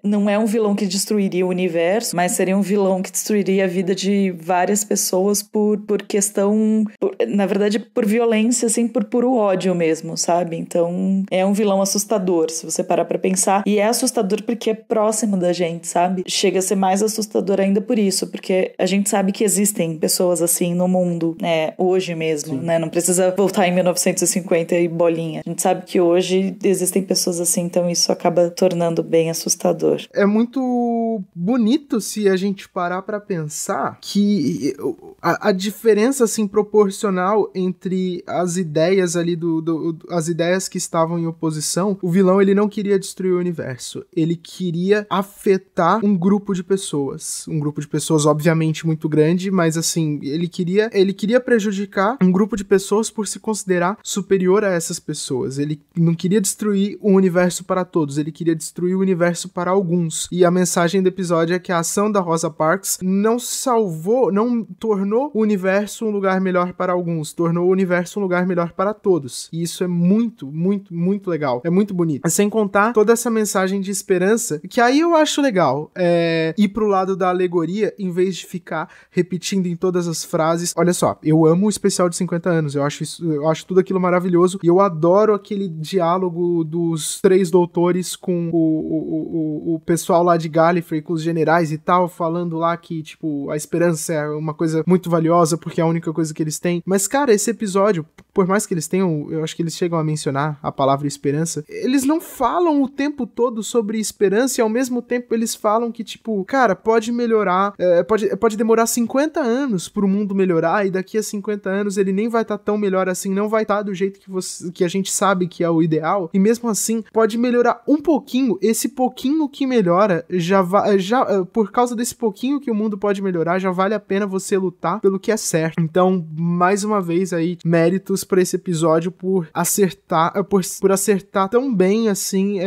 [SPEAKER 3] não é um vilão que destruiria o universo, mas seria um vilão que destruiria a vida de várias pessoas por questão... na verdade, por violência, assim, por puro ódio mesmo, sabe? Então, é um vilão assustador, se você parar pra pensar. E é assustador porque é próximo da gente, sabe? Chega a ser mais assustador ainda por isso, porque a gente sabe que existem pessoas assim no mundo, né? Hoje mesmo, né? Não precisa voltar em 1950 e bolinha. A gente sabe que hoje existem pessoas assim, então isso acaba tornando bem assustador.
[SPEAKER 2] É muito bonito se a gente parar pra pensar que a diferença, assim, proporcional entre as ideias ali as ideias que estavam em oposição, o vilão, ele não queria destruir o universo. Ele queria afetar um grupo de pessoas. Um grupo de pessoas, obviamente, muito grande, mas, assim, ele queria prejudicar um grupo de pessoas por se considerar superior a essas pessoas. Ele não queria destruir o universo para todos, ele queria destruir o universo para alguns. E a mensagem do episódio é que a ação da Rosa Parks não tornou o universo um lugar melhor para alguns, tornou o universo um lugar melhor para todos. E isso é muito, muito, muito legal. É muito bonito. Sem contar toda essa mensagem de esperança, que aí eu acho legal. Ir pro lado da alegoria, em vez de ficar repetindo em todas as frases. Olha só, eu amo o especial de 50 anos, eu acho tudo aquilo maravilhoso, e eu adoro aquele diálogo dos 3 doutores com o pessoal lá de Gallifrey, com os generais e tal, falando lá que, tipo, a esperança é uma coisa muito valiosa, porque é a única coisa que eles têm. Mas, cara, esse episódio, por mais que eles tenham, eu acho que eles chegam a mencionar a palavra esperança, eles não falam o tempo todo sobre esperança, e ao mesmo tempo eles falam que, tipo, cara, pode melhorar, pode demorar 50 anos pro mundo melhorar, e daqui a 50 anos ele nem vai estar tão melhor assim, não vai estar do jeito que a gente sabe que é o ideal, e mesmo assim, pode melhorar um pouquinho. Esse pouquinho que melhora, por causa desse pouquinho que o mundo pode melhorar, já vale a pena você lutar pelo que é certo. Então, mais uma vez aí, méritos pra esse episódio por acertar tão bem, assim,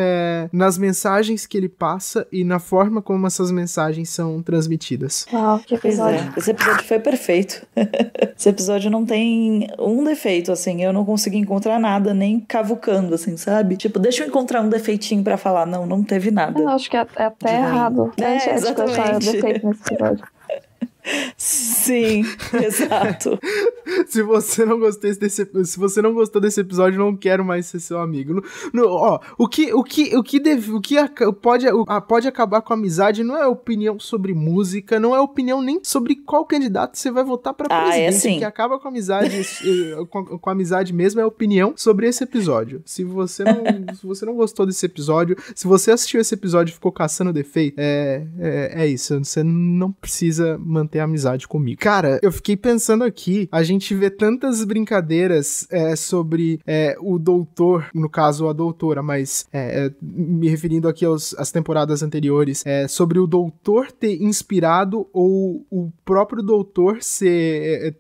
[SPEAKER 2] nas mensagens que ele passa e na forma como essas mensagens são transmitidas.
[SPEAKER 4] Uau, que episódio.
[SPEAKER 3] Esse episódio foi perfeito. Esse episódio não tem um defeito, assim, eu não consegui encontrar nada, nem cavucando, assim, sabe? Tipo, deixa eu encontrar um defeitinho pra falar. Não teve nada.
[SPEAKER 4] Eu acho que é até errado.
[SPEAKER 3] Exatamente.
[SPEAKER 4] Defeito nesse episódio.
[SPEAKER 3] Sim, exato.
[SPEAKER 2] Se você não gostou desse episódio, não quero mais ser seu amigo. O que pode acabar com a amizade não é opinião sobre música, não é opinião nem sobre qual candidato você vai votar pra presidente.
[SPEAKER 3] Assim.
[SPEAKER 2] O que acaba com a amizade, com a amizade mesmo é a opinião sobre esse episódio. Se você não gostou desse episódio, se você assistiu esse episódio e ficou caçando defeito, é isso. Você não precisa manter a amizade comigo. Cara, eu fiquei pensando aqui, a gente vê tantas brincadeiras sobre o doutor, no caso a doutora, mas me referindo aqui às temporadas anteriores, sobre o doutor ter inspirado ou o próprio doutor ser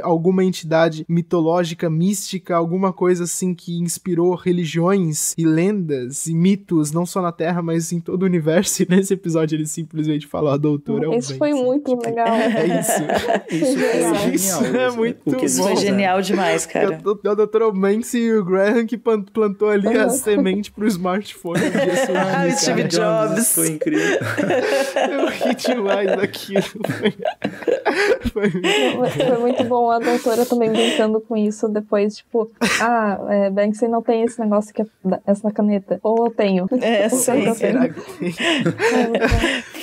[SPEAKER 2] alguma entidade mitológica, mística, alguma coisa assim que inspirou religiões e lendas e mitos, não só na Terra, mas em todo o universo. E nesse episódio ele simplesmente falou: a doutora é o
[SPEAKER 4] Isso foi muito legal.
[SPEAKER 2] É isso.
[SPEAKER 1] Isso foi
[SPEAKER 2] Isso
[SPEAKER 1] genial.
[SPEAKER 2] é muito bom.
[SPEAKER 3] Foi genial demais, cara.
[SPEAKER 2] A doutora Banks e o Graham que plantou ali a semente pro smartphone.
[SPEAKER 3] O Steve Jobs.
[SPEAKER 1] Foi incrível.
[SPEAKER 2] Eu ri demais daquilo.
[SPEAKER 4] Foi muito bom a doutora também brincando com isso depois, tipo, Banksy não tem esse negócio que é essa caneta. Ou eu tenho.
[SPEAKER 3] Sim.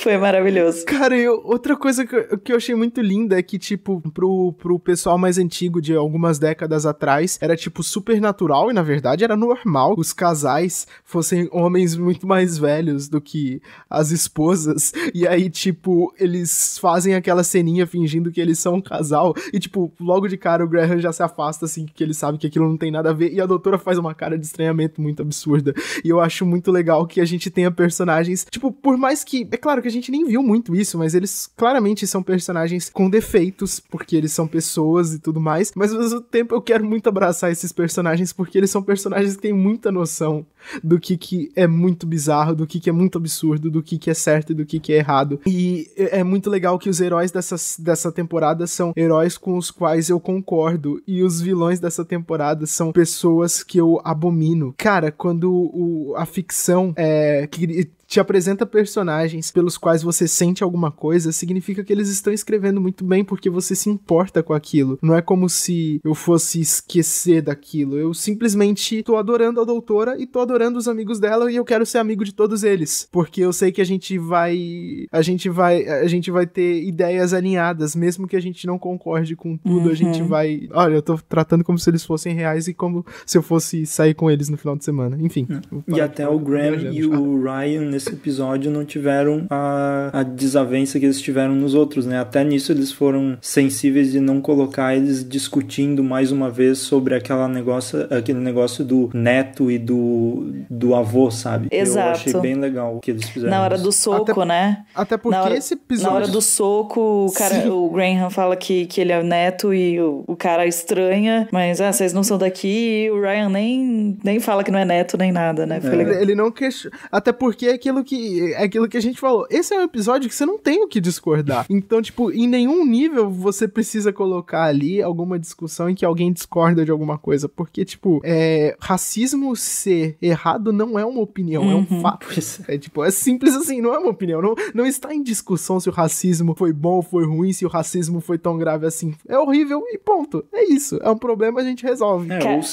[SPEAKER 3] Foi maravilhoso.
[SPEAKER 2] Cara, outra coisa que eu achei muito linda é que, tipo, pro pessoal mais antigo de algumas décadas atrás, era, tipo, super natural e, na verdade, era normal os casais fossem homens muito mais velhos do que as esposas. E aí, tipo, eles fazem aquela ceninha fingindo fingindo que eles são um casal, e tipo, logo de cara o Graham já se afasta, assim, que ele sabe que aquilo não tem nada a ver, e a doutora faz uma cara de estranhamento muito absurda, e eu acho muito legal que a gente tenha personagens, tipo, por mais que, é claro que a gente nem viu muito isso, mas eles claramente são personagens com defeitos, porque eles são pessoas e tudo mais, mas ao mesmo tempo eu quero muito abraçar esses personagens, porque eles são personagens que têm muita noção do que é muito bizarro, do que é muito absurdo, do que é certo e do que é errado. E é muito legal que os heróis dessa temporada são heróis com os quais eu concordo, e os vilões dessa temporada são pessoas que eu abomino. Cara, quando a ficção te apresenta personagens pelos quais você sente alguma coisa, significa que eles estão escrevendo muito bem porque você se importa com aquilo. Não é como se eu fosse esquecer daquilo. Eu simplesmente tô adorando a doutora e tô adorando os amigos dela e eu quero ser amigo de todos eles. Porque eu sei que a gente vai ter ideias alinhadas, mesmo que a gente não concorde com tudo, a gente vai... Olha, eu tô tratando como se eles fossem reais e como se eu fosse sair com eles no final de semana. Enfim.
[SPEAKER 1] E até o Graham e o Ryan nesse episódio não tiveram a desavença que eles tiveram nos outros, né? Até nisso eles foram sensíveis de não colocar eles discutindo mais uma vez sobre aquele negócio do neto e do avô, sabe?
[SPEAKER 3] Exato.
[SPEAKER 1] Eu achei bem legal o que eles fizeram.
[SPEAKER 3] Na hora do soco, né?
[SPEAKER 2] Até porque esse episódio...
[SPEAKER 3] Na hora do soco, o Graham fala que ele é o neto e o cara estranha, mas vocês não são daqui, e o Ryan nem fala que não é neto nem nada, né? Foi legal.
[SPEAKER 2] Ele não questiona. Até porque é aquilo que a gente falou. Esse é um episódio que você não tem o que discordar. Então, tipo, em nenhum nível você precisa colocar ali alguma discussão em que alguém discorda de alguma coisa. Porque, tipo, racismo ser errado não é uma opinião, é um fato. É simples assim, não é uma opinião. Não está em discussão se o racismo foi bom ou foi ruim, se o racismo foi tão grave assim. É horrível e ponto. É isso. É um problema, a gente resolve.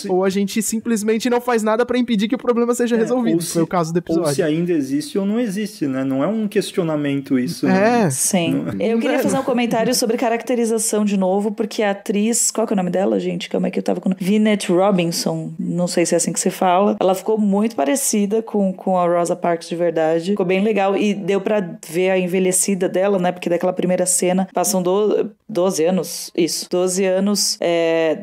[SPEAKER 2] Ou a gente simplesmente não faz nada pra impedir que o problema seja resolvido. Foi o caso do episódio.
[SPEAKER 1] Ou se ainda existe ou não existe, né? Não é um questionamento isso.
[SPEAKER 2] Né?
[SPEAKER 3] Sim. Eu queria fazer um comentário sobre caracterização de novo, porque a atriz, qual que é o nome dela, gente? Calma aí que eu tava com... Vinette Robinson, não sei se é assim que se fala. Ela ficou muito parecida com a Rosa Parks de verdade. Ficou bem legal e deu pra ver a envelhecida dela, né? Porque daquela primeira cena passam 12 anos. Isso, 12 anos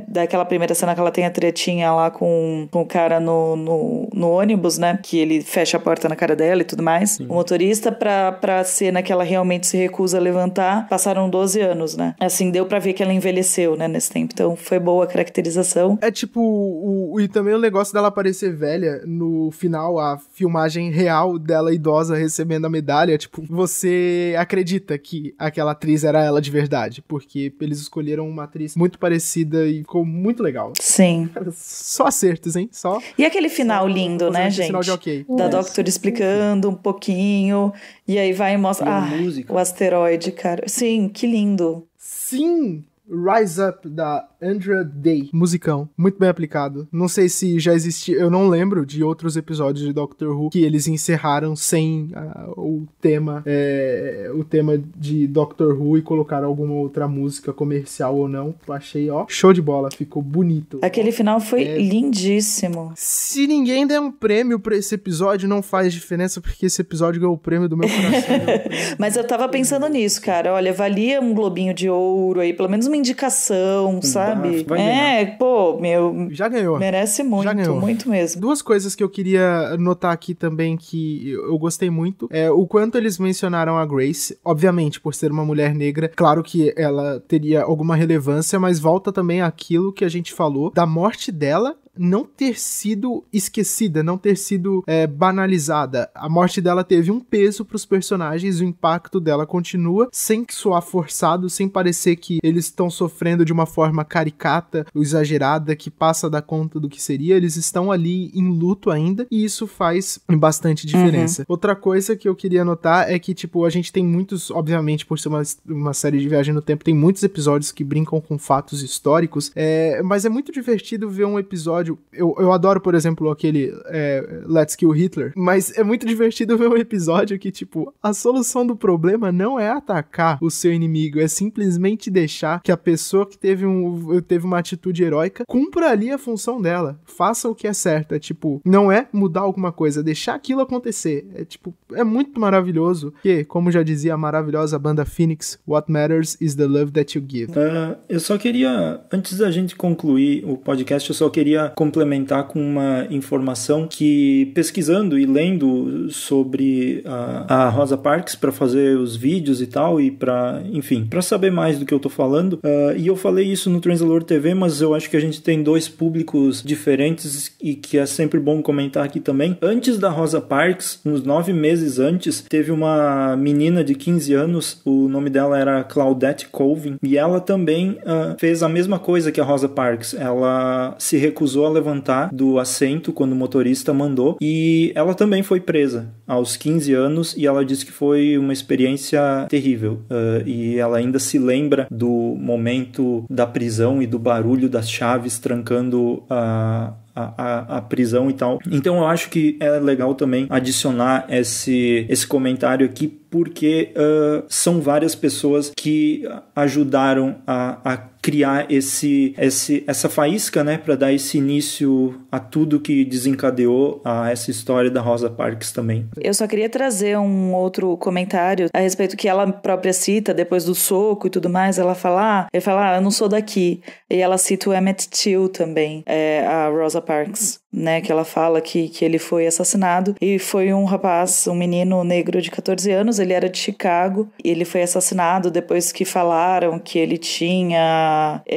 [SPEAKER 3] daquela primeira cena que ela tem a tretinha lá com o cara no ônibus, né? Que ele fecha a porta na cara dela e tudo mais. Sim. O motorista, pra cena que ela realmente se recusa a levantar, passaram 12 anos, né? Assim, deu pra ver que ela envelheceu, né, nesse tempo. Então, foi boa a caracterização.
[SPEAKER 2] É tipo, e também o negócio dela parecer velha, no final, a filmagem real dela idosa recebendo a medalha, tipo, você acredita que aquela atriz era ela de verdade, porque eles escolheram uma atriz muito parecida e ficou muito legal.
[SPEAKER 3] Sim.
[SPEAKER 2] Só acertos, hein?
[SPEAKER 3] E aquele final lindo, né, gente?
[SPEAKER 2] Final de ok.
[SPEAKER 3] Da Doctor explicando um pouquinho, e aí vai e mostra o asteroide, cara. Sim, que lindo.
[SPEAKER 2] Sim! Rise Up, da Andra Day. Musicão. Muito bem aplicado. Não sei se já existia... Eu não lembro de outros episódios de Doctor Who que eles encerraram sem o tema de Doctor Who e colocaram alguma outra música comercial ou não. Eu achei, show de bola. Ficou bonito.
[SPEAKER 3] Aquele final foi lindíssimo.
[SPEAKER 2] Se ninguém der um prêmio pra esse episódio, não faz diferença, porque esse episódio ganhou o prêmio do meu coração.
[SPEAKER 3] Mas eu tava pensando nisso, cara. Olha, valia um globinho de ouro aí, pelo menos uma indicação, sabe?
[SPEAKER 2] Já ganhou.
[SPEAKER 3] Merece muito, já ganhou. Muito mesmo.
[SPEAKER 2] Duas coisas que eu queria notar aqui também que eu gostei muito é o quanto eles mencionaram a Grace, obviamente por ser uma mulher negra, claro que ela teria alguma relevância, mas volta também àquilo que a gente falou da morte dela não ter sido esquecida, não ter sido banalizada. A morte dela teve um peso pros personagens, o impacto dela continua, sem soar forçado, sem parecer que eles estão sofrendo de uma forma caricata ou exagerada, que passa da conta do que seria. Eles estão ali em luto ainda, e isso faz bastante diferença. Outra coisa que eu queria notar é que, tipo, a gente tem muitos, obviamente, por ser uma série de viagem no tempo, tem muitos episódios que brincam com fatos históricos, mas é muito divertido ver um episódio episódio, eu adoro, por exemplo, aquele Let's Kill Hitler, mas é muito divertido ver um episódio que, tipo, a solução do problema não é atacar o seu inimigo, é simplesmente deixar que a pessoa que teve uma atitude heróica cumpra ali a função dela, faça o que é certo, tipo, não é mudar alguma coisa, deixar aquilo acontecer, é muito maravilhoso, que, como já dizia a maravilhosa banda Phoenix, what matters is the love that you give.
[SPEAKER 1] Eu só queria, antes da gente concluir o podcast, eu só queria complementar com uma informação que, pesquisando e lendo sobre a Rosa Parks para fazer os vídeos e tal, e para saber mais do que eu tô falando, e eu falei isso no Translore TV, mas eu acho que a gente tem dois públicos diferentes e que é sempre bom comentar aqui também. Antes da Rosa Parks, uns 9 meses antes, teve uma menina de 15 anos, o nome dela era Claudette Colvin, e ela também fez a mesma coisa que a Rosa Parks. Ela se recusou a levantar do assento quando o motorista mandou, e ela também foi presa aos 15 anos, e ela disse que foi uma experiência terrível, e ela ainda se lembra do momento da prisão e do barulho das chaves trancando a prisão e tal. Então eu acho que é legal também adicionar esse comentário aqui, porque são várias pessoas que ajudaram a criar essa faísca, né, para dar esse início a tudo que desencadeou essa história da Rosa Parks também.
[SPEAKER 3] Eu só queria trazer um outro comentário a respeito que ela própria cita depois do soco e tudo mais. Ele fala, eu não sou daqui. E ela cita o Emmett Till também, a Rosa Parks, né, que ela fala que ele foi assassinado e foi um menino negro de 14 anos, ele era de Chicago, e ele foi assassinado depois que falaram que ele tinha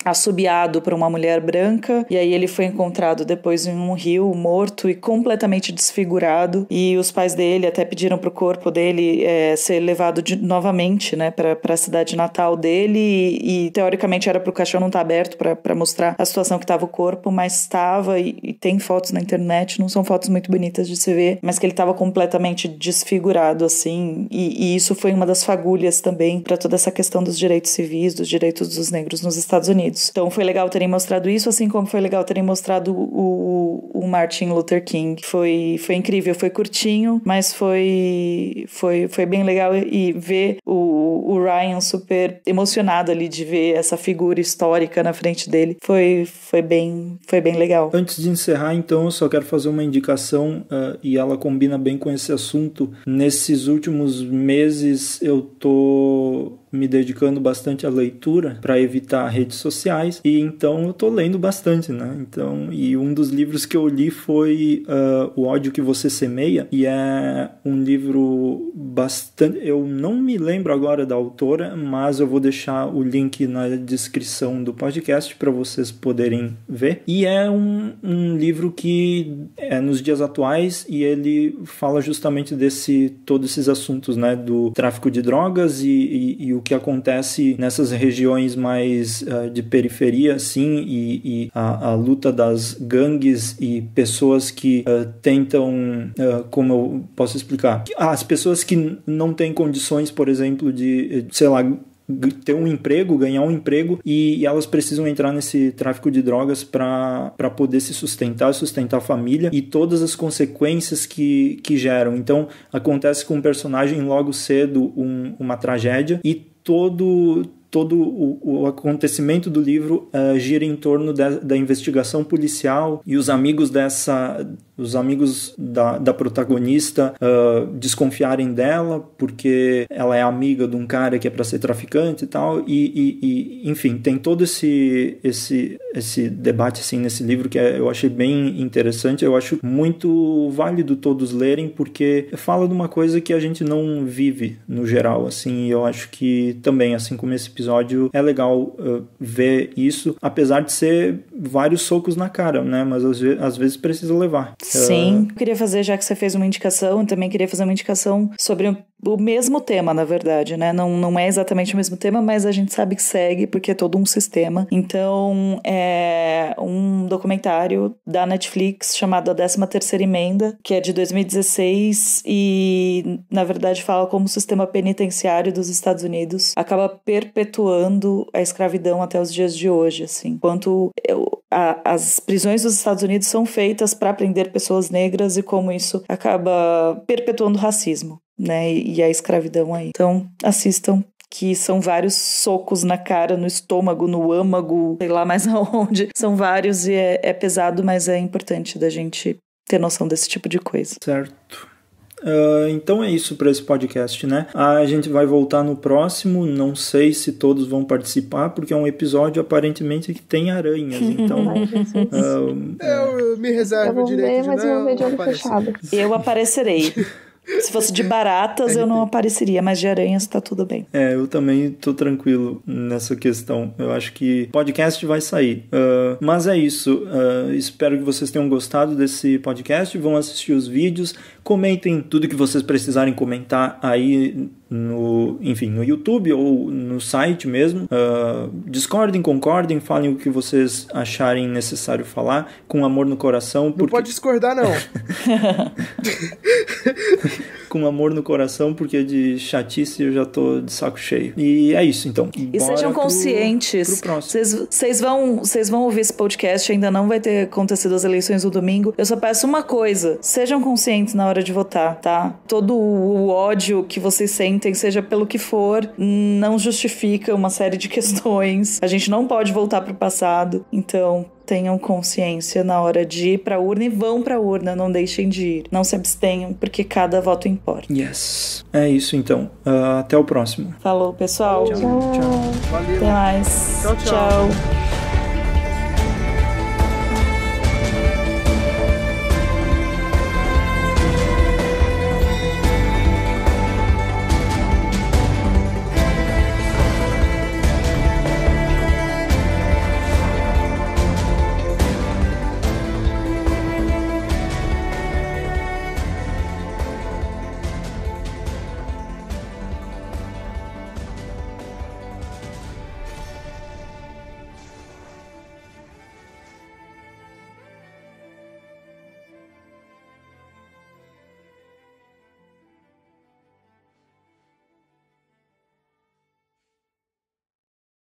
[SPEAKER 3] assobiado para uma mulher branca, e aí ele foi encontrado depois em um rio, morto e completamente desfigurado, e os pais dele até pediram pro corpo dele ser levado novamente, né, para a cidade natal dele, e teoricamente era pro caixão não estar aberto para mostrar a situação que estava o corpo, mas estava, e tem fotos na internet, não são fotos muito bonitas de se ver, mas que ele estava completamente desfigurado, assim, e isso foi uma das fagulhas também para toda essa questão dos direitos civis, dos direitos dos negros nos Estados Unidos. Então foi legal terem mostrado isso, assim como foi legal terem mostrado o Martin Luther King. Foi incrível, foi curtinho, mas foi bem legal, e ver o Ryan super emocionado ali de ver essa figura histórica na frente dele foi bem legal.
[SPEAKER 1] Antes de encerrar, então, eu só quero fazer uma indicação, e ela combina bem com esse assunto. Nesses últimos meses eu tô me dedicando bastante à leitura para evitar redes sociais, e então eu tô lendo bastante, né? Então, e um dos livros que eu li foi O Ódio que Você Semeia, e é um livro bastante... Eu não me lembro agora da autora, mas eu vou deixar o link na descrição do podcast para vocês poderem ver. E é um livro que é nos dias atuais, e ele fala justamente todos esses assuntos, né? Do tráfico de drogas e o que acontece nessas regiões mais de periferia, assim, e a luta das gangues e pessoas que tentam, como eu posso explicar? As pessoas que não têm condições, por exemplo, de, sei lá, ter um emprego, ganhar um emprego, e elas precisam entrar nesse tráfico de drogas para poder se sustentar a família, e todas as consequências que geram. Então acontece com um personagem logo cedo uma tragédia, e todo o acontecimento do livro gira em torno da investigação policial, e os amigos da protagonista desconfiarem dela porque ela é amiga de um cara que é para ser traficante e tal, e enfim, tem todo esse debate assim nesse livro que eu achei bem interessante. Eu acho muito válido todos lerem, porque fala de uma coisa que a gente não vive no geral, assim, e eu acho que também, assim como esse episódio, é legal ver isso, apesar de ser vários socos na cara, né, mas às vezes precisa levar.
[SPEAKER 3] Sim, eu queria fazer, já que você fez uma indicação, eu também queria fazer uma indicação sobre o mesmo tema, na verdade, né? Não é exatamente o mesmo tema, mas a gente sabe que segue, porque é todo um sistema. Então, é um documentário da Netflix chamado A 13ª Emenda, que é de 2016 e, na verdade, fala como o sistema penitenciário dos Estados Unidos acaba perpetuando a escravidão até os dias de hoje, assim. Enquanto as prisões dos Estados Unidos são feitas para prender pessoas negras e como isso acaba perpetuando o racismo, né, e a escravidão aí. Então, assistam, que são vários socos na cara, no estômago, no âmago, sei lá mais aonde. São vários e é pesado, mas é importante da gente ter noção desse tipo de coisa.
[SPEAKER 1] Certo. Então é isso para esse podcast, né? A gente vai voltar no próximo, não sei se todos vão participar, porque é um episódio aparentemente que tem aranhas, então...
[SPEAKER 2] Eu me reservo o direito
[SPEAKER 4] mas eu vou ver de olho fechado.
[SPEAKER 3] Eu aparecerei. Se fosse de baratas, eu não apareceria, mas de aranhas tá tudo bem.
[SPEAKER 1] Eu também tô tranquilo nessa questão. Eu acho que podcast vai sair. Mas é isso. Espero que vocês tenham gostado desse podcast. Vão assistir os vídeos. Comentem tudo que vocês precisarem comentar aí no YouTube ou no site mesmo. Discordem, concordem, falem o que vocês acharem necessário falar, com amor no coração.
[SPEAKER 2] Não pode discordar, não.
[SPEAKER 1] Com amor no coração, porque de chatice eu já tô de saco cheio. E é isso, então.
[SPEAKER 3] E sejam conscientes. Vocês vão ouvir esse podcast, ainda não vai ter acontecido as eleições no domingo. Eu só peço uma coisa: sejam conscientes na hora de votar, tá? Todo o ódio que vocês sentem, seja pelo que for, não justifica uma série de questões. A gente não pode voltar pro passado, então tenham consciência na hora de ir pra urna e vão pra urna, não deixem de ir. Não se abstenham, porque cada voto importa.
[SPEAKER 1] Yes. É isso, então. Até o próximo.
[SPEAKER 3] Falou, pessoal.
[SPEAKER 1] Tchau.
[SPEAKER 2] Valeu.
[SPEAKER 3] Até mais.
[SPEAKER 2] Tchau.